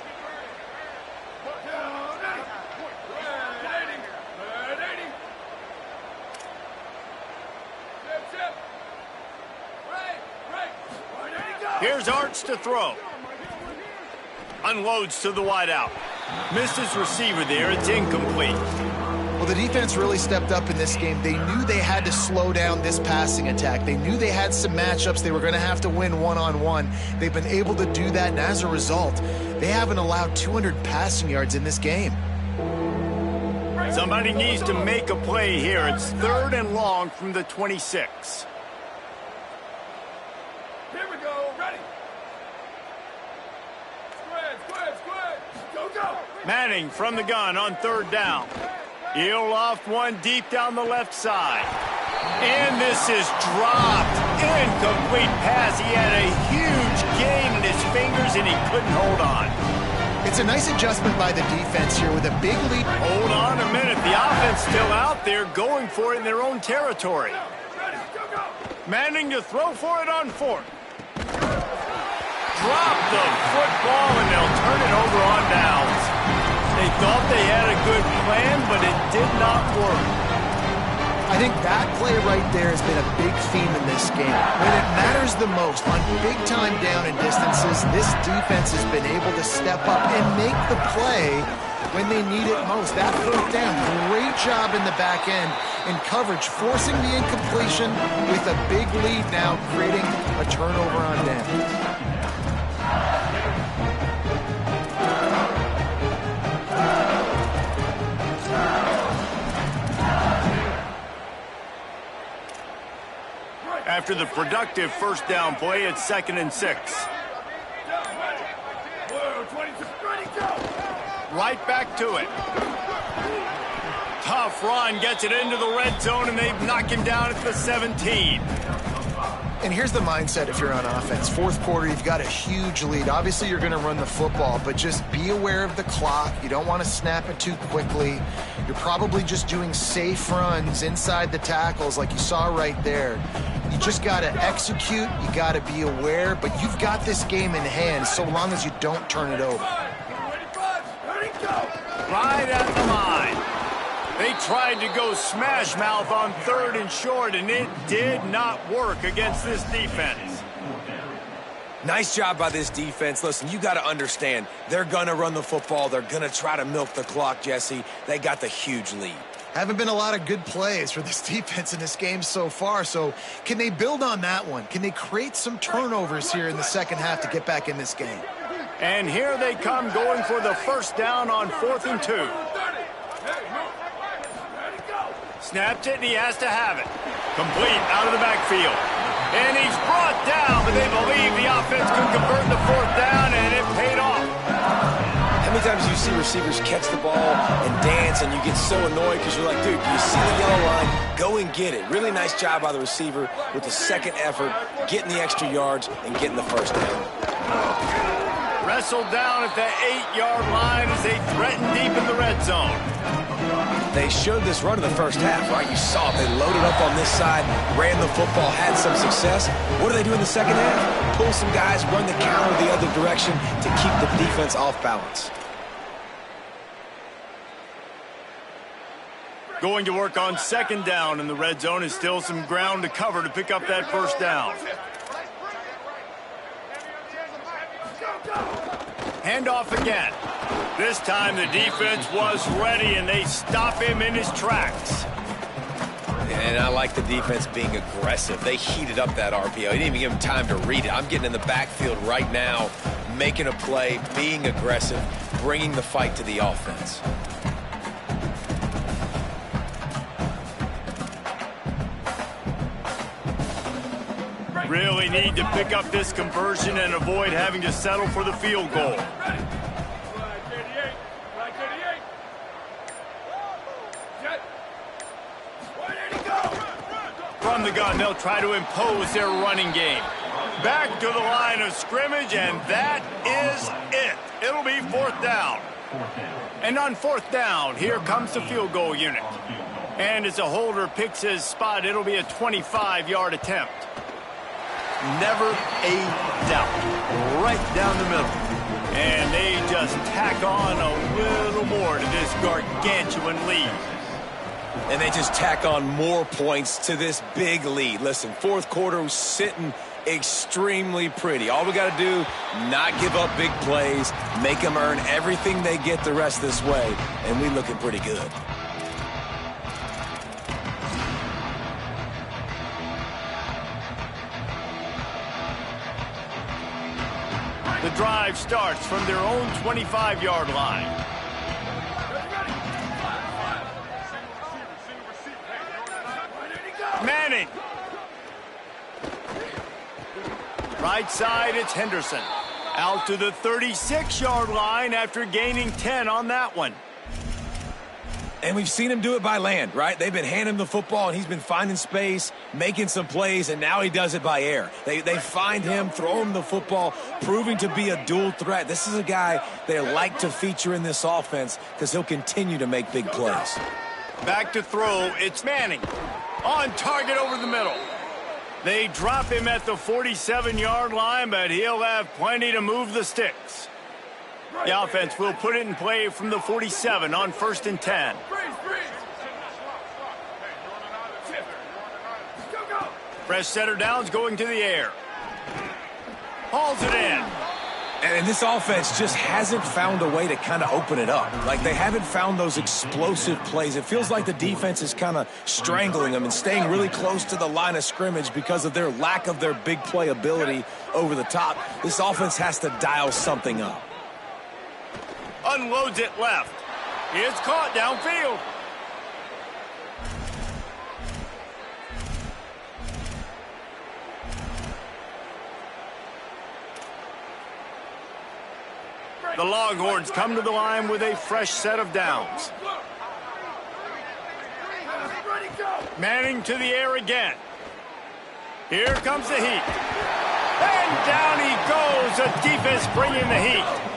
Here's Arts to throw. Unloads to the wideout. Missed his receiver there. It's incomplete. Well, the defense really stepped up in this game. They knew they had to slow down this passing attack. They knew they had some matchups they were going to have to win one-on-one. They've been able to do that, and as a result, they haven't allowed 200 passing yards in this game. Somebody needs to make a play here. It's 3rd and long from the 26. Here we go. Ready. Square. Go. Manning from the gun on 3rd down. He'll loft one deep down the left side. And this is dropped. Incomplete pass. He had a huge gain in his fingers, and he couldn't hold on. It's a nice adjustment by the defense here with a big lead. Hold on a minute. The offense still out there going for it in their own territory. Ready. Go. Manning to throw for it on 4th. drop the football, and they'll turn it over on downs. They thought they had a good plan, but it did not work. I think that play right there has been a big theme in this game. When it matters the most, on big-time down and distances, this defense has been able to step up and make the play when they need it most. That fourth down, great job in the back end in coverage, forcing the incompletion with a big lead now, creating a turnover on downs. After the productive first down play, it's 2nd and 6. Right back to it. Tough run, gets it into the red zone, and they knock him down at the 17. And here's the mindset if you're on offense. Fourth quarter, you've got a huge lead. Obviously, you're going to run the football, but just be aware of the clock. You don't want to snap it too quickly. You're probably just doing safe runs inside the tackles like you saw right there. You just got to execute. You got to be aware, but you've got this game in hand so long as you don't turn it over. Right at the line. They tried to go smash mouth on 3rd and short, and it did not work against this defense. Nice job by this defense. Listen, you got to understand, they're going to run the football. They're going to try to milk the clock, Jesse. They got the huge lead. Haven't been a lot of good plays for this defense in this game so far, so can they build on that one? Can they create some turnovers here in the second half to get back in this game? And here they come going for the first down on 4th and 2. Snapped it, and he has to have it. Complete out of the backfield. And he's brought down, but they believe the offense could convert the 4th down, and it paid off. How many times do you see receivers catch the ball and dance, and you get so annoyed because you're like, dude, you see the yellow line, go and get it. Really nice job by the receiver with the second effort, getting the extra yards and getting the first down. Wrestled down at the 8-yard line as they threaten deep in the red zone. They showed this run in the first half, right? You saw it. They loaded up on this side, ran the football, had some success. What do they do in the second half? Pull some guys, run the counter the other direction to keep the defense off balance. Going to work on 2nd down in the red zone, and still some ground to cover to pick up that first down. Handoff again. This time the defense was ready, and they stop him in his tracks. And I like the defense being aggressive. They heated up that RPO. He didn't even give him time to read it. I'm getting in the backfield right now, making a play, being aggressive, bringing the fight to the offense. Really need to pick up this conversion and avoid having to settle for the field goal. From the gun, they'll try to impose their running game. Back to the line of scrimmage, and that is it. It'll be 4th down. And on 4th down, here comes the field goal unit. And as a holder picks his spot, it'll be a 25-yard attempt. Never a doubt. Right down the middle. And they just tack on a little more to this gargantuan lead. And they just tack on more points to this big lead. Listen, fourth quarter was sitting extremely pretty. All we got to do, not give up big plays, make them earn everything they get the rest this way, and we looking pretty good. The drive starts from their own 25-yard line. Manning. Right side, it's Henderson. Out to the 36-yard line after gaining 10 on that one. And we've seen him do it by land, right? They've been handing him the football, and he's been finding space, making some plays, and now he does it by air. They find him, throw him the football, proving to be a dual threat. This is a guy they like to feature in this offense because he'll continue to make big plays. Back to throw, it's Manning. On target over the middle. They drop him at the 47-yard line, but he'll have plenty to move the sticks. The offense will put it in play from the 47 on 1st and 10. Fresh setter downs going to the air. Hauls it in. And this offense just hasn't found a way to kind of open it up. Like, they haven't found those explosive plays. It feels like the defense is kind of strangling them and staying really close to the line of scrimmage because of their lack of their big play ability over the top. This offense has to dial something up. Unloads it left. It's caught downfield. The Longhorns come to the line with a fresh set of downs. Manning to the air again. Here comes the heat. And down he goes. The defense bringing the heat.